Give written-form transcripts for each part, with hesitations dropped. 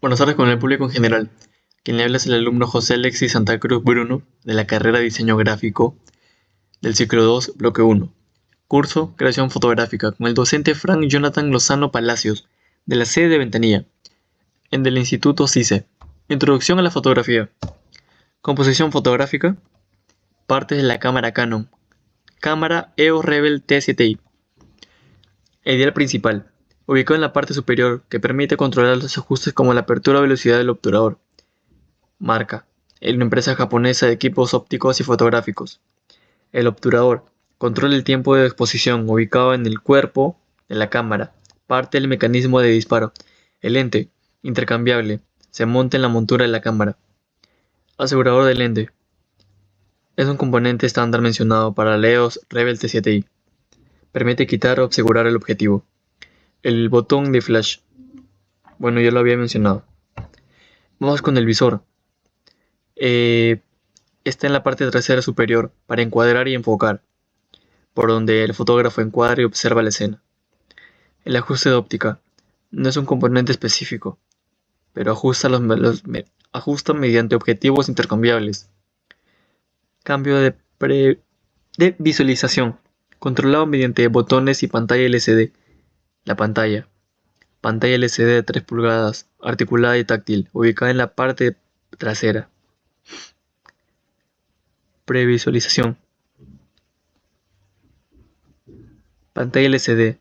Buenas tardes con el público en general. Quien le habla es el alumno José Alexis Santa Cruz Bruno, de la carrera de Diseño Gráfico del ciclo 2, bloque 1. Curso Creación Fotográfica, con el docente Frank Jonathan Lozano Palacios, de la sede de Ventanilla, en del Instituto CICE. Introducción a la fotografía. Composición fotográfica. Partes de la cámara Canon. Cámara EOS Rebel T7i. El dial principal, ubicado en la parte superior, que permite controlar los ajustes como la apertura o velocidad del obturador. Marca, es una empresa japonesa de equipos ópticos y fotográficos. El obturador, controla el tiempo de exposición ubicado en el cuerpo de la cámara, parte del mecanismo de disparo. El lente, intercambiable, se monta en la montura de la cámara. Asegurador del lente, es un componente estándar mencionado para la EOS Rebel T7i. Permite quitar o asegurar el objetivo. El botón de flash, bueno, ya lo había mencionado. Vamos con el visor. Está en la parte trasera superior para encuadrar y enfocar, por donde el fotógrafo encuadra y observa la escena. El ajuste de óptica no es un componente específico, pero ajusta mediante objetivos intercambiables. Cambio de visualización, controlado mediante botones y pantalla LCD. La pantalla LCD de 3 pulgadas, articulada y táctil, ubicada en la parte trasera. Previsualización. Pantalla LCD.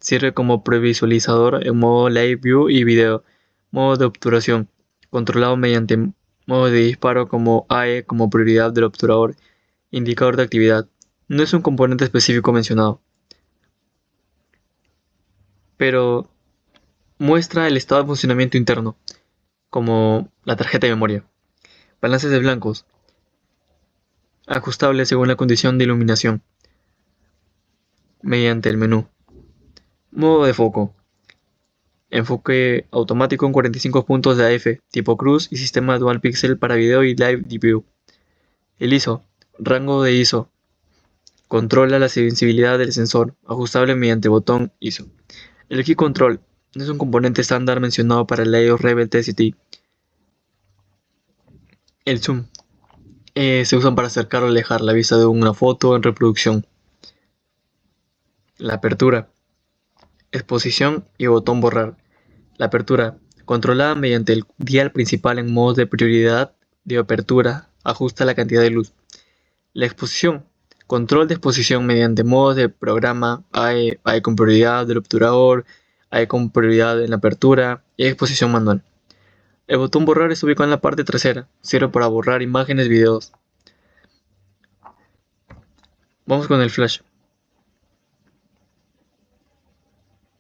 Sirve como previsualizador en modo Live View y video. Modo de obturación. Controlado mediante modo de disparo como AE como prioridad del obturador. Indicador de actividad. No es un componente específico mencionado, pero muestra el estado de funcionamiento interno, como la tarjeta de memoria. Balances de blancos. Ajustable según la condición de iluminación. Mediante el menú. Modo de foco. Enfoque automático en 45 puntos de AF, tipo cruz y sistema dual pixel para video y live view. El ISO, rango de ISO. Controla la sensibilidad del sensor, ajustable mediante botón ISO. El Key Control no es un componente estándar mencionado para el EOS Rebel T7i. El zoom se usa para acercar o alejar la vista de una foto en reproducción. La apertura, exposición y botón borrar. La apertura, controlada mediante el dial principal en modos de prioridad de apertura, ajusta la cantidad de luz. La exposición, control de exposición mediante modos de programa, hay con prioridad del obturador, hay con prioridad en la apertura y exposición manual. El botón borrar es ubicado en la parte trasera, sirve para borrar imágenes, videos. Vamos con el flash.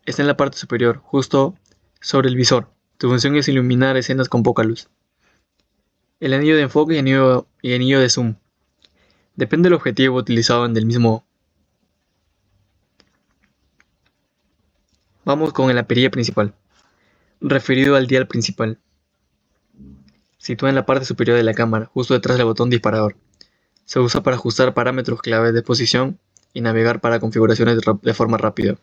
Está en la parte superior, justo sobre el visor. Su función es iluminar escenas con poca luz. El anillo de enfoque y anillo de zoom. Depende del objetivo utilizado en el mismo. Vamos con la perilla principal, referido al dial principal. Sitúa en la parte superior de la cámara, justo detrás del botón disparador. Se usa para ajustar parámetros clave de posición y navegar para configuraciones de forma rápida.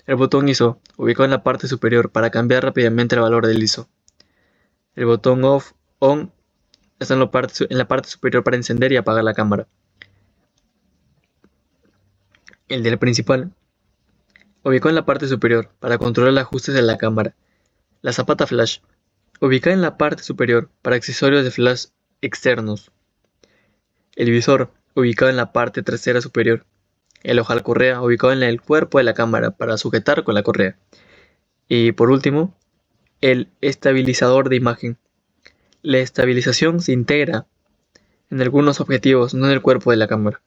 El botón ISO, ubicado en la parte superior para cambiar rápidamente el valor del ISO. El botón ON está en la parte superior para encender y apagar la cámara. El dial principal, ubicado en la parte superior para controlar los ajustes de la cámara. La zapata flash, ubicada en la parte superior para accesorios de flash externos. El visor, ubicado en la parte trasera superior. El ojal correa, ubicado en el cuerpo de la cámara para sujetar con la correa. Y por último, el estabilizador de imagen. La estabilización se integra en algunos objetivos, no en el cuerpo de la cámara.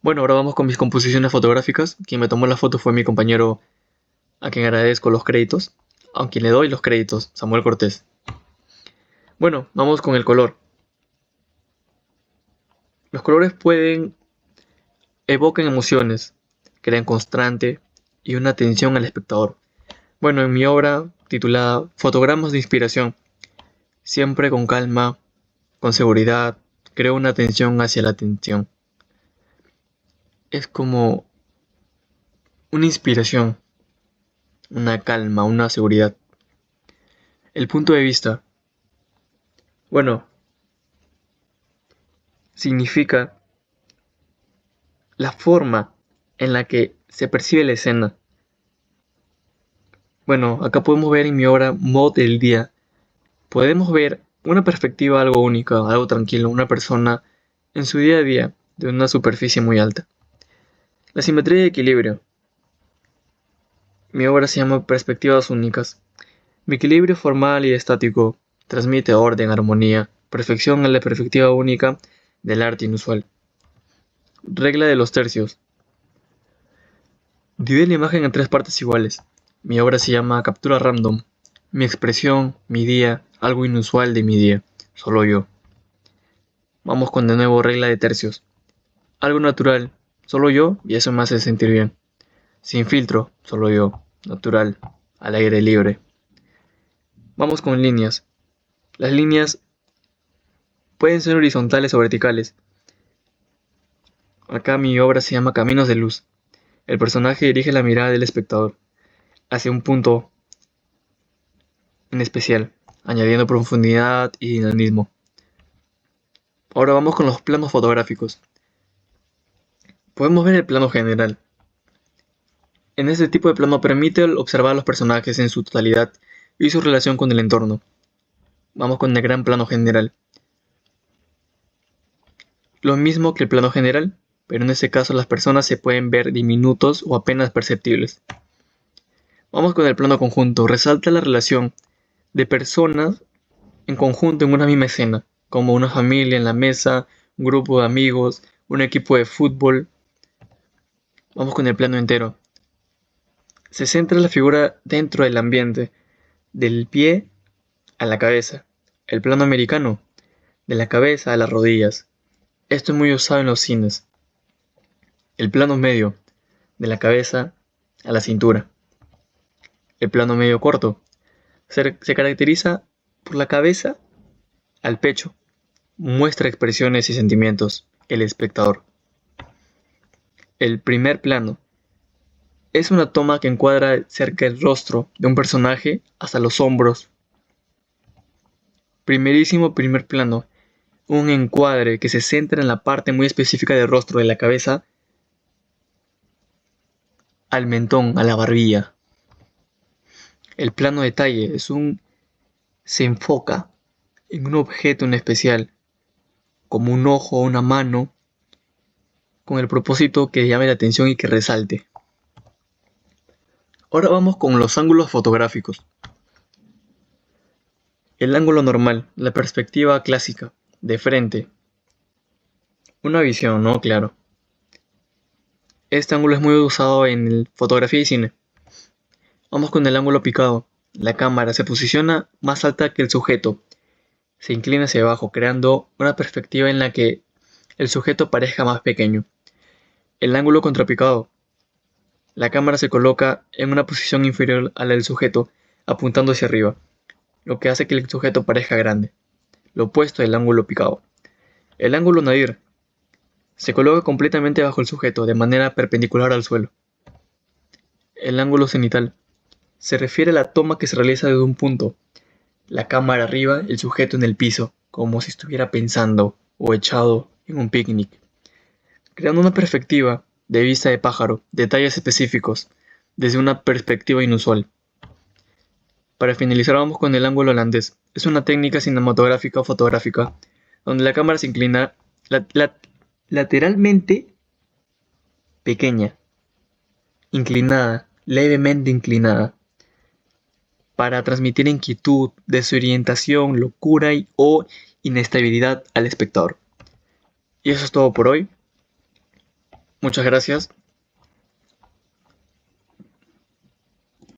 Bueno, ahora vamos con mis composiciones fotográficas. Quien me tomó la foto fue mi compañero, a quien agradezco los créditos, a quien le doy los créditos, Samuel Cortés. Bueno, vamos con el color. Los colores evocan emociones, crean constante y una atención al espectador. Bueno, en mi obra titulada Fotogramas de inspiración, siempre con calma, con seguridad, creo una atención hacia la atención. Es como una inspiración, una calma, una seguridad. El punto de vista, bueno, significa la forma en la que se percibe la escena. Bueno, acá podemos ver en mi obra Mod del Día, podemos ver una perspectiva algo única, algo tranquilo, una persona en su día a día de una superficie muy alta. La simetría y equilibrio. Mi obra se llama Perspectivas únicas. Mi equilibrio formal y estático transmite orden, armonía, perfección en la perspectiva única del arte inusual. Regla de los tercios. Divide la imagen en 3 partes iguales. Mi obra se llama Captura Random. Mi expresión, mi día, algo inusual de mi día, solo yo. Vamos con de nuevo regla de tercios. Algo natural, solo yo, y eso me hace sentir bien. Sin filtro, solo yo, natural, al aire libre. Vamos con líneas. Las líneas pueden ser horizontales o verticales. Acá mi obra se llama Caminos de Luz. El personaje dirige la mirada del espectador hacia un punto en especial, añadiendo profundidad y dinamismo. Ahora vamos con los planos fotográficos. Podemos ver el plano general. En este tipo de plano permite observar a los personajes en su totalidad y su relación con el entorno. Vamos con el gran plano general. Lo mismo que el plano general, pero en este caso las personas se pueden ver diminutos o apenas perceptibles. Vamos con el plano conjunto. Resalta la relación de personas en conjunto en una misma escena, como una familia en la mesa, un grupo de amigos, un equipo de fútbol. Vamos con el plano entero. Se centra la figura dentro del ambiente, del pie a la cabeza. El plano americano, de la cabeza a las rodillas. Esto es muy usado en los cines. El plano medio, de la cabeza a la cintura. El plano medio corto se caracteriza por la cabeza al pecho. Muestra expresiones y sentimientos el espectador. El primer plano es una toma que encuadra cerca del rostro de un personaje hasta los hombros. Primerísimo primer plano, un encuadre que se centra en la parte muy específica del rostro, de la cabeza al mentón, a la barbilla. El plano detalle se enfoca en un objeto en especial, como un ojo o una mano, con el propósito que llame la atención y que resalte. Ahora vamos con los ángulos fotográficos. El ángulo normal, la perspectiva clásica, de frente. Una visión, ¿no? Claro. Este ángulo es muy usado en fotografía y cine. Vamos con el ángulo picado. La cámara se posiciona más alta que el sujeto. Se inclina hacia abajo, creando una perspectiva en la que el sujeto parezca más pequeño. El ángulo contrapicado. La cámara se coloca en una posición inferior a la del sujeto, apuntando hacia arriba, lo que hace que el sujeto parezca grande. Lo opuesto del ángulo picado. El ángulo nadir se coloca completamente bajo el sujeto, de manera perpendicular al suelo. El ángulo cenital se refiere a la toma que se realiza desde un punto, la cámara arriba, el sujeto en el piso, como si estuviera pensando o echado en un picnic, creando una perspectiva de vista de pájaro, detalles específicos, desde una perspectiva inusual. Para finalizar vamos con el ángulo holandés. Es una técnica cinematográfica o fotográfica donde la cámara se inclina lateralmente pequeña, inclinada, levemente inclinada, para transmitir inquietud, desorientación, locura o inestabilidad al espectador. Y eso es todo por hoy. Muchas gracias.